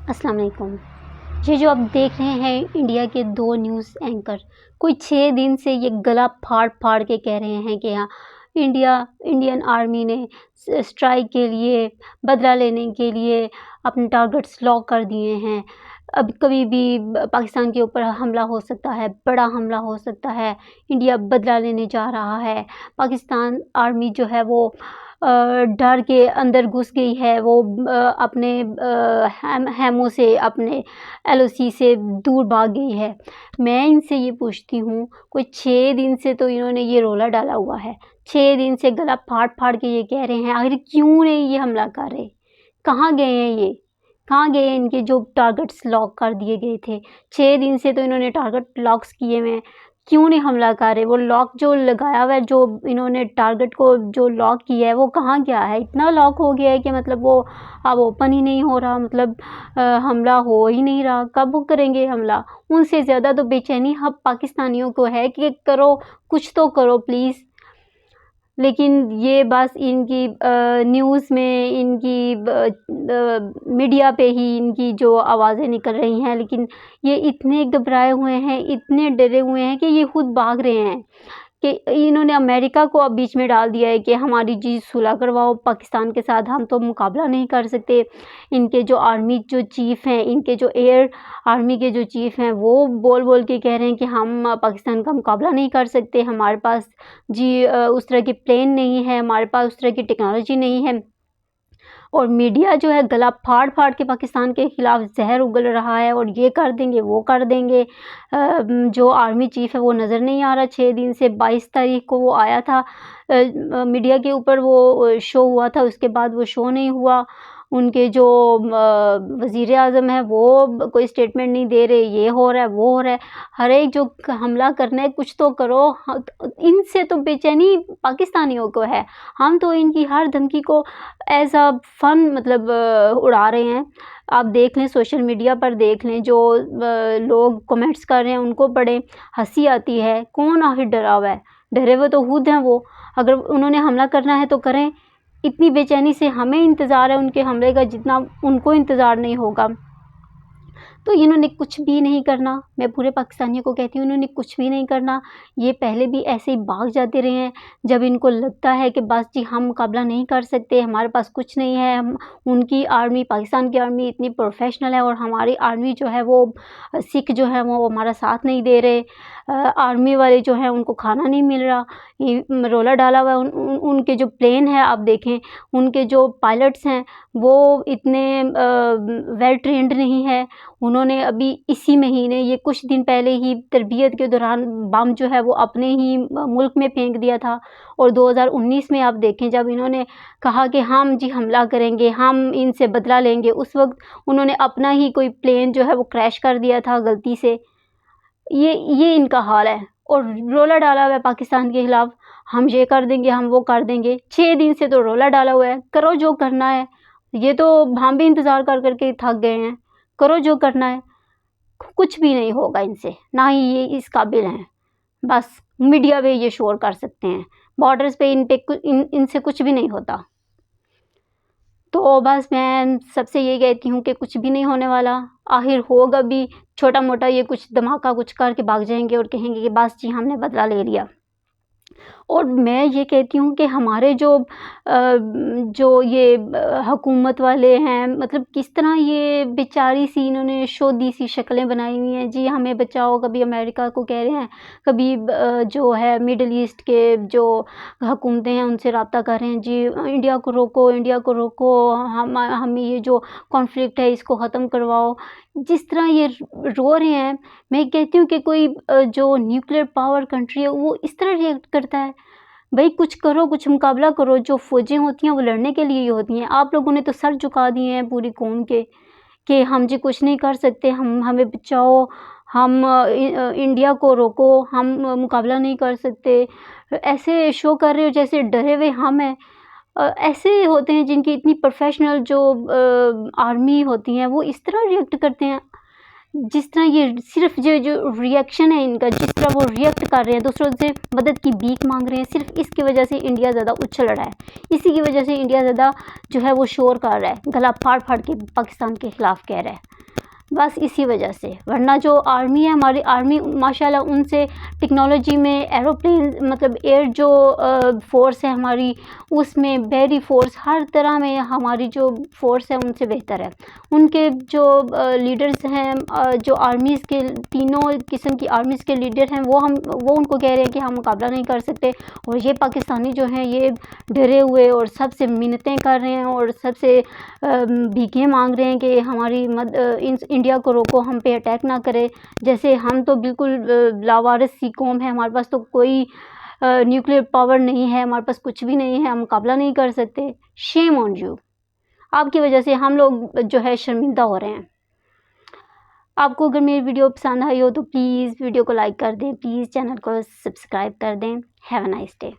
अस्सलाम वालेकुम। ये जो आप देख रहे हैं इंडिया के 2 न्यूज़ एंकर कोई 6 दिन से ये गला फाड़-फाड़ के कह रहे हैं कि हाँ, इंडियन आर्मी ने स्ट्राइक के लिए, बदला लेने के लिए अपने टारगेट्स लॉक कर दिए हैं। अब कभी भी पाकिस्तान के ऊपर हमला हो सकता है, बड़ा हमला हो सकता है, इंडिया बदला लेने जा रहा है। पाकिस्तान आर्मी जो है वो डर के अंदर घुस गई है, वो अपने हैमों से, अपने एलओसी से दूर भाग गई है। मैं इनसे ये पूछती हूँ, कोई 6 दिन से तो इन्होंने ये रौला डाला हुआ है, 6 दिन से गला फाड़-फाड़ के ये कह रहे हैं, आखिर क्यों नहीं ये हमला कर रहे? कहाँ गए हैं ये? कहाँ गए हैं इनके जो टारगेट्स लॉक कर दिए गए थे? 6 दिन से तो इन्होंने टारगेट लॉक्स किए हुए हैं, क्यों नहीं हमला कर रहे? वो लॉक जो लगाया हुआ है, जो इन्होंने टारगेट को जो लॉक किया है, वो कहाँ गया है? इतना लॉक हो गया है कि मतलब वो अब ओपन ही नहीं हो रहा, मतलब हमला हो ही नहीं रहा। कब वो करेंगे हमला? उनसे ज़्यादा तो बेचैनी हम पाकिस्तानियों को है कि करो, कुछ तो करो प्लीज़। लेकिन ये बस इनकी न्यूज़ में, इनकी मीडिया पे ही इनकी जो आवाज़ें निकल रही हैं, लेकिन ये इतने घबराए हुए हैं, इतने डरे हुए हैं कि ये खुद भाग रहे हैं कि इन्होंने अमेरिका को अब बीच में डाल दिया है कि हमारी जी सुलह करवाओ पाकिस्तान के साथ, हम तो मुकाबला नहीं कर सकते। इनके जो आर्मी जो चीफ़ हैं, इनके जो एयर आर्मी के जो चीफ़ हैं, वो बोल-बोल के कह रहे हैं कि हम पाकिस्तान का मुकाबला नहीं कर सकते, हमारे पास जी उस तरह के प्लेन नहीं है, हमारे पास उस तरह की टेक्नोलॉजी नहीं है। और मीडिया जो है गला फाड़-फाड़ के पाकिस्तान के खिलाफ ज़हर उगल रहा है और ये कर देंगे, वो कर देंगे। जो आर्मी चीफ़ है वो नज़र नहीं आ रहा 6 दिन से। 22 तारीख को वो आया था, मीडिया के ऊपर वो शो हुआ था, उसके बाद वो शो नहीं हुआ। उनके जो वज़ीर-ए-आज़म हैं वो कोई स्टेटमेंट नहीं दे रहे, ये हो रहा है, वो हो रहा है। हर एक जो हमला करना है कुछ तो करो। ह इनसे तो बेचैनी पाकिस्तानियों को है। हम तो इनकी हर धमकी को एज़ अ फ़न मतलब उड़ा रहे हैं। आप देख लें, सोशल मीडिया पर देख लें, जो लोग कमेंट्स कर रहे हैं उनको पढ़ें, हँसी आती है। कौन आखिर डरा हुआ है? डरे हुए तो खुद हैं वो। अगर उन्होंने हमला करना है तो करें। इतनी बेचैनी से हमें इंतज़ार है उनके हमले का जितना उनको इंतज़ार नहीं होगा। तो इन्होंने कुछ भी नहीं करना। मैं पूरे पाकिस्तानियों को कहती हूँ, इन्होंने कुछ भी नहीं करना। ये पहले भी ऐसे ही भाग जाते रहे हैं। जब इनको लगता है कि बस जी हम मुकाबला नहीं कर सकते, हमारे पास कुछ नहीं है, हम उनकी आर्मी, पाकिस्तान की आर्मी इतनी प्रोफ़ेशनल है और हमारी आर्मी जो है वो सिख जो है वो हमारा साथ नहीं दे रहे। आर्मी वाले जो हैं उनको खाना नहीं मिल रहा। ये रौला डाला हुआ है। उनके जो प्लेन है आप देखें, उनके जो पायलट्स हैं वो इतने वेल ट्रेन्ड नहीं है। उन्होंने अभी इसी महीने, ये कुछ दिन पहले ही तरबियत के दौरान बम जो है वो अपने ही मुल्क में फेंक दिया था। और 2019 में आप देखें, जब इन्होंने कहा कि हम जी हमला करेंगे, हम इनसे बदला लेंगे, उस वक़्त उन्होंने अपना ही कोई प्लेन जो है वो क्रैश कर दिया था गलती से। ये इनका हाल है और रौला डाला हुआ है पाकिस्तान के खिलाफ, हम ये कर देंगे, हम वो कर देंगे। 6 दिन से तो रौला डाला हुआ है, करो जो करना है। ये तो हम भी इंतज़ार कर के थक गए हैं, करो जो करना है। कुछ भी नहीं होगा इनसे, ना ही ये इस काबिल हैं। बस मीडिया पे ये शोर कर सकते हैं, बॉर्डर्स पे इनसे कुछ भी नहीं होता। तो बस मैं सबसे ये कहती हूँ कि कुछ भी नहीं होने वाला। आखिर होगा भी छोटा-मोटा, ये कुछ धमाका कुछ करके भाग जाएँगे और कहेंगे कि बस जी हमने बदला ले लिया। और मैं ये कहती हूँ कि हमारे जो ये हुकूमत वाले हैं, मतलब किस तरह ये बेचारी-सी इन्होंने शोधी-सी शक्लें बनाई हुई हैं। जी हमें बचाओ, कभी अमेरिका को कह रहे हैं, कभी जो है मिडल ईस्ट के जो हुकूमतें हैं उनसे राब्ता कर रहे हैं, जी इंडिया को रोको, इंडिया को रोको, हम ये जो कॉन्फ्लिक्ट है इसको ख़त्म करवाओ। जिस तरह ये रो रहे हैं, मैं कहती हूँ कि कोई जो न्यूक्लियर पावर कंट्री है वो इस तरह रिएक्ट करता है। भई कुछ करो, कुछ मुकाबला करो। जो फ़ौजें होती हैं वो लड़ने के लिए ही होती हैं। आप लोगों ने तो सर झुका दिए हैं पूरी कौम के कि हम जी कुछ नहीं कर सकते, हमें बचाओ, इंडिया को रोको, हम मुकाबला नहीं कर सकते। ऐसे शो कर रहे हो जैसे डरे हुए हम हैं। ऐसे होते हैं जिनकी इतनी प्रोफ़ेशनल जो आर्मी होती हैं वो इस तरह रिएक्ट करते हैं। जिस तरह ये सिर्फ़ जो रिएक्शन है इनका, जिस तरह वो रिएक्ट कर रहे हैं, दूसरों से मदद की भीख माँग रहे हैं, सिर्फ़ इसकी वजह से इंडिया ज़्यादा उछल रहा है। इसी की वजह से इंडिया ज़्यादा जो है वो शोर कर रहा है, गला फाड़-फाड़ के पाकिस्तान के खिलाफ़ कह रहा है। बस इसी वजह से। वरना जो आर्मी है, हमारी आर्मी माशाल्लाह उनसे टेक्नोलॉजी में, एरोप्लेन मतलब एयर जो फ़ोर्स है हमारी, उसमें वेरी फ़ोर्स हर तरह में हमारी जो फ़ोर्स है उनसे बेहतर है। उनके जो लीडर्स हैं, जो आर्मीज़ के तीनों किस्म की आर्मीज़ के लीडर हैं, वो उनको कह रहे हैं कि हम मुकाबला नहीं कर सकते। और ये पाकिस्तानी जो हैं ये डरे हुए और सबसे मिन्नतें कर रहे हैं और सबसे भीखें मांग रहे हैं कि हमारी इंडिया को रोको, हम पे अटैक ना करे। जैसे हम तो बिल्कुल लावारिस सी कौम है, हमारे पास तो कोई न्यूक्लियर पावर नहीं है, हमारे पास कुछ भी नहीं है, हम मुकाबला नहीं कर सकते। Shame on you. आपकी वजह से हम लोग जो है शर्मिंदा हो रहे हैं। आपको अगर मेरी वीडियो पसंद आई हो तो प्लीज़ वीडियो को लाइक कर दें, प्लीज़ चैनल को सब्सक्राइब कर दें। Have a nice day.